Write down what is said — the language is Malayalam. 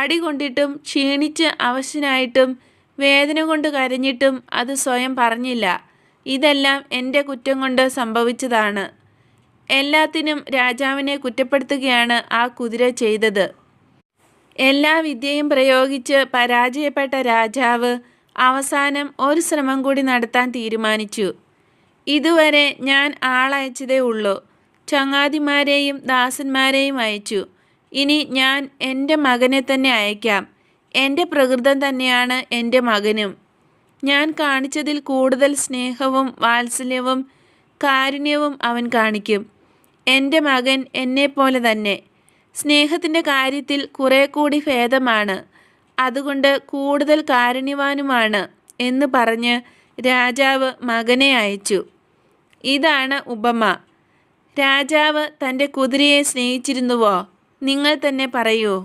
അടി കൊണ്ടിട്ടും ക്ഷീണിച്ച് അവശനായിട്ടും വേദന കൊണ്ട് കരഞ്ഞിട്ടും അത് സ്വയം പറഞ്ഞില്ല. ഇതെല്ലാം എൻ്റെ കുറ്റം കൊണ്ട് സംഭവിച്ചതാണ്. എല്ലാത്തിനും രാജാവിനെ കുറ്റപ്പെടുത്തുകയാണ് ആ കുതിര ചെയ്തത്. എല്ലാ വിദ്യയും പ്രയോഗിച്ച് പരാജയപ്പെട്ട രാജാവ് അവസാനം ഒരു ശ്രമം കൂടി നടത്താൻ തീരുമാനിച്ചു. ഇതുവരെ ഞാൻ ആളയച്ചതേ ഉള്ളൂ. ചങ്ങാതിമാരെയും ദാസന്മാരെയും അയച്ചു. ഇനി ഞാൻ എൻ്റെ മകനെ തന്നെ അയക്കാം. എൻ്റെ പ്രകൃതം തന്നെയാണ് എൻ്റെ മകനും. ഞാൻ കാണിച്ചതിൽ കൂടുതൽ സ്നേഹവും വാത്സല്യവും കാരുണ്യവും അവൻ കാണിക്കും. എൻ്റെ മകൻ എന്നെപ്പോലെ തന്നെ. സ്നേഹത്തിൻ്റെ കാര്യത്തിൽ കുറെ കൂടി ഭേദമാണ്, അതുകൊണ്ട് കൂടുതൽ കാരുണ്യവാനുമാണ് എന്ന് പറഞ്ഞ് രാജാവ് മകനെ അയച്ചു. ഇതാണ് ഉപമ. രാജാവ് തൻ്റെ കുതിരയെ സ്നേഹിച്ചിരുന്നുവോ? നിങ്ങൾ തന്നെ പറയൂ.